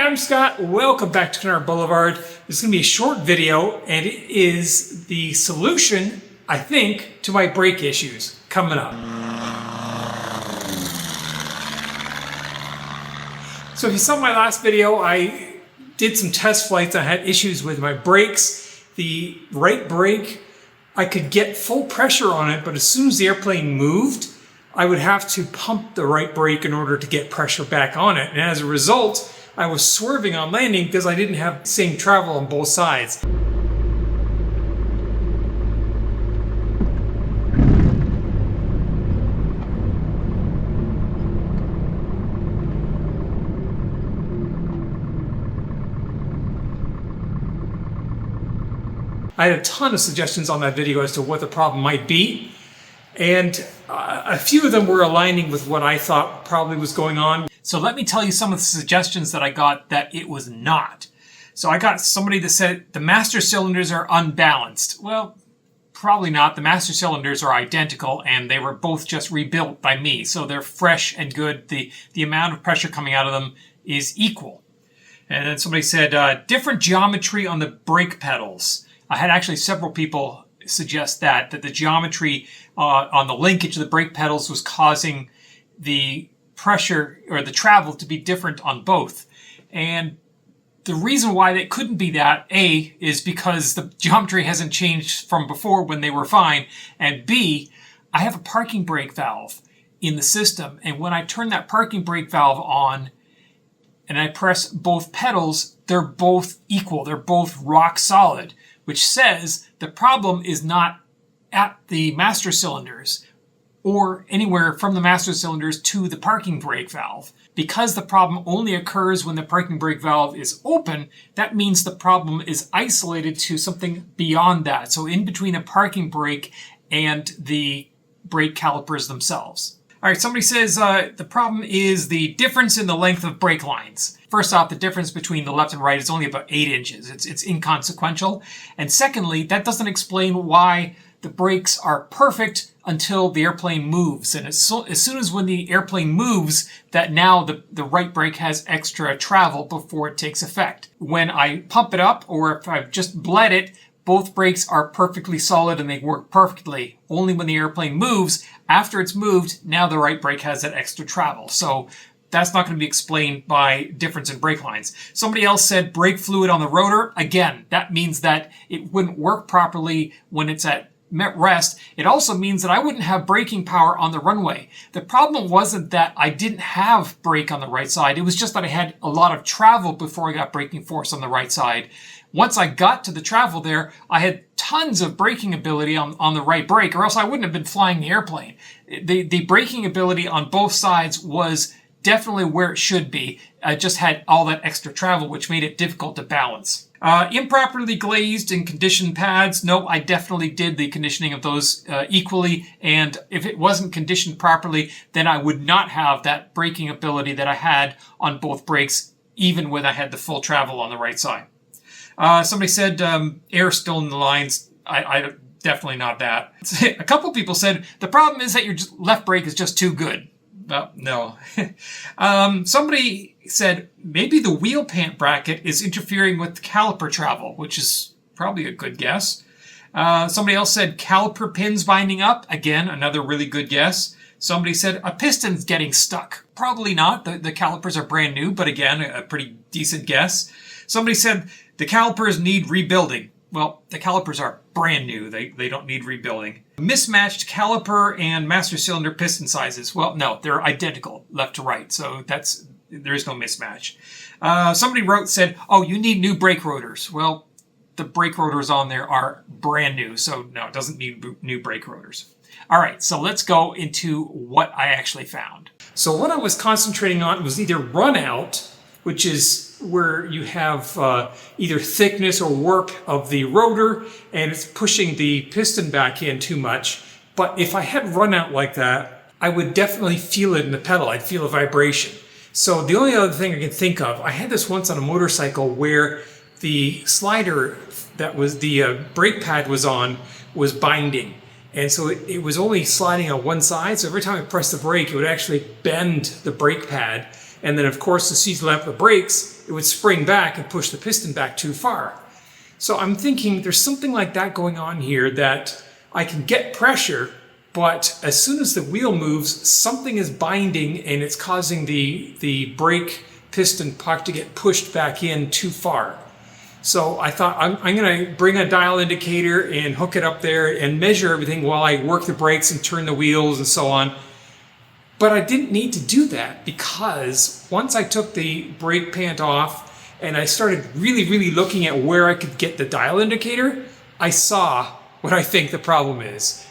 I'm Scott. Welcome back to Canard Boulevard. This is going to be a short video, and it is the solution, I think, to my brake issues coming up. So if you saw my last video, I did some test flights. I had issues with my brakes. The right brake, I could get full pressure on it, but as soon as the airplane moved, I would have to pump the right brake in order to get pressure back on it. And as a result, I was swerving on landing because I didn't have the same travel on both sides. I had a ton of suggestions on that video as to what the problem might be. And a few of them were aligning with what I thought probably was going on. So let me tell you some of the suggestions that I got that it was not. So I got somebody that said the master cylinders are unbalanced. Well, probably not. The master cylinders are identical and they were both just rebuilt by me. So they're fresh and good. The amount of pressure coming out of them is equal. And then somebody said different geometry on the brake pedals. I had actually several people suggest that the geometry on the linkage of the brake pedals was causing the pressure or the travel to be different on both. And the reason why it couldn't be that, A, is because the geometry hasn't changed from before when they were fine, and B, I have a parking brake valve in the system, and when I turn that parking brake valve on and I press both pedals, they're both equal, they're both rock solid, which says the problem is not at the master cylinders or anywhere from the master cylinders to the parking brake valve. Because the problem only occurs when the parking brake valve is open, that means the problem is isolated to something beyond that. So in between the parking brake and the brake calipers themselves. All right, somebody says the problem is the difference in the length of brake lines. First off, the difference between the left and right is only about 8 inches. It's inconsequential. And secondly, that doesn't explain why the brakes are perfect until the airplane moves. And as soon as when the airplane moves, that now the right brake has extra travel before it takes effect. When I pump it up, or if I've just bled it, both brakes are perfectly solid and they work perfectly. Only when the airplane moves, after it's moved, now the right brake has that extra travel. So that's not going to be explained by difference in brake lines. Somebody else said brake fluid on the rotor. Again, that means that it wouldn't work properly when it's at rest. It also means that I wouldn't have braking power on the runway. The problem wasn't that I didn't have brake on the right side. It was just that I had a lot of travel before I got braking force on the right side. Once I got to the travel there, I had tons of braking ability on the right brake, or else I wouldn't have been flying the airplane. The braking ability on both sides was definitely where it should be. I just had all that extra travel, which made it difficult to balance. Improperly glazed and conditioned pads. No, I definitely did the conditioning of those equally. And if it wasn't conditioned properly, then I would not have that braking ability that I had on both brakes, even when I had the full travel on the right side. Somebody said air still in the lines. I definitely not that. A couple people said the problem is that your left brake is just too good. Well, no. Somebody said maybe the wheel pant bracket is interfering with caliper travel, which is probably a good guess. Somebody else said caliper pins binding up. Again, another really good guess. Somebody said a piston's getting stuck. Probably not. The calipers are brand new, but again, a pretty decent guess. Somebody said the calipers need rebuilding. Well, the calipers are brand new. They don't need rebuilding. Mismatched caliper and master cylinder piston sizes. Well, no, they're identical left to right, so there is no mismatch. Somebody said, oh, you need new brake rotors. Well, the brake rotors on there are brand new, so no, it doesn't need new brake rotors. All right, so let's go into what I actually found. So what I was concentrating on was either run out, which is where you have either thickness or warp of the rotor and it's pushing the piston back in too much. But if I had run out like that, I would definitely feel it in the pedal. I'd feel a vibration. So the only other thing I can think of, I had this once on a motorcycle where the slider that was the brake pad was on was binding. And so it was only sliding on one side. So every time I pressed the brake, it would actually bend the brake pad. And then of course the C-lap of the brakes it would spring back and push the piston back too far. So I'm thinking there's something like that going on here, that I can get pressure, but as soon as the wheel moves, something is binding and it's causing the brake piston puck to get pushed back in too far. So I thought I'm going to bring a dial indicator and hook it up there and measure everything while I work the brakes and turn the wheels and so on. But I didn't need to do that, because once I took the brake pant off and I started really looking at where I could get the dial indicator, I saw what I think the problem is.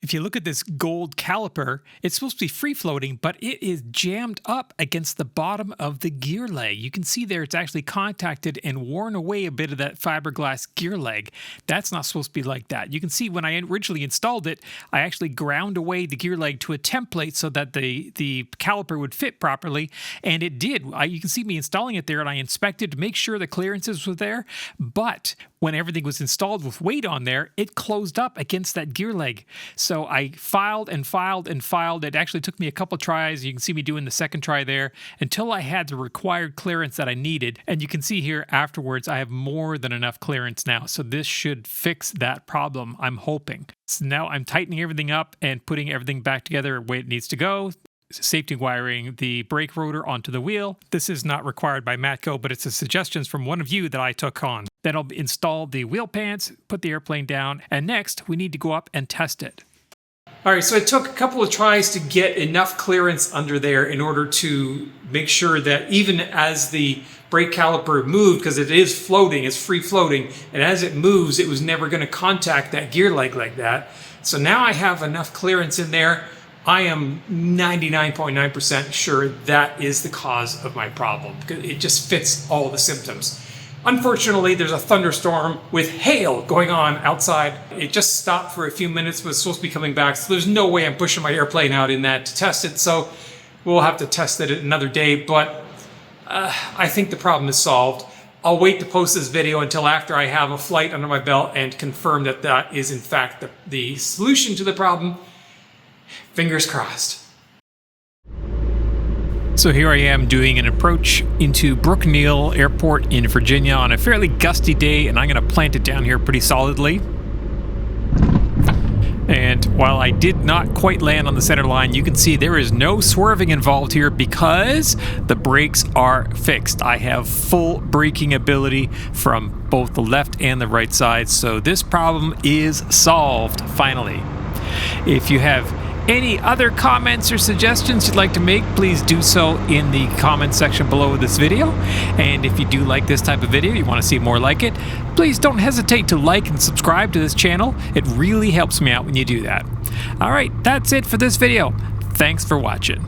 If you look at this gold caliper, it's supposed to be free floating, but it is jammed up against the bottom of the gear leg. You can see there it's actually contacted and worn away a bit of that fiberglass gear leg. That's not supposed to be like that. You can see when I originally installed it, I actually ground away the gear leg to a template so that the caliper would fit properly, and it did. You can see me installing it there, and I inspected to make sure the clearances were there, but when everything was installed with weight on there, it closed up against that gear leg. So I filed and filed and filed. It actually took me a couple tries. You can see me doing the second try there until I had the required clearance that I needed. And you can see here afterwards, I have more than enough clearance now. So this should fix that problem, I'm hoping. So now I'm tightening everything up and putting everything back together the way it needs to go. Safety wiring the brake rotor onto the wheel. This is not required by Matco, but it's a suggestions from one of you that I took on. Then I'll install the wheel pants, put the airplane down, and next we need to go up and test it. All right, so I took a couple of tries to get enough clearance under there in order to make sure that even as the brake caliper moved, because it is floating, it's free floating, and as it moves, it was never going to contact that gear leg like that. So now I have enough clearance in there. I am 99.9% sure that is the cause of my problem, because it just fits all the symptoms. Unfortunately, there's a thunderstorm with hail going on outside. It just stopped for a few minutes, but it's supposed to be coming back, so there's no way I'm pushing my airplane out in that to test it, so we'll have to test it another day, but I think the problem is solved. I'll wait to post this video until after I have a flight under my belt and confirm that that is in fact the solution to the problem. Fingers crossed. So here I am doing an approach into Brook Neal Airport in Virginia on a fairly gusty day, and I'm going to plant it down here pretty solidly. And while I did not quite land on the center line, you can see there is no swerving involved here because the brakes are fixed. I have full braking ability from both the left and the right side, so this problem is solved finally. If you have any other comments or suggestions you'd like to make, please do so in the comment section below this video. And if you do like this type of video, you want to see more like it, please don't hesitate to like and subscribe to this channel. It really helps me out when you do that. All right, that's it for this video. Thanks for watching.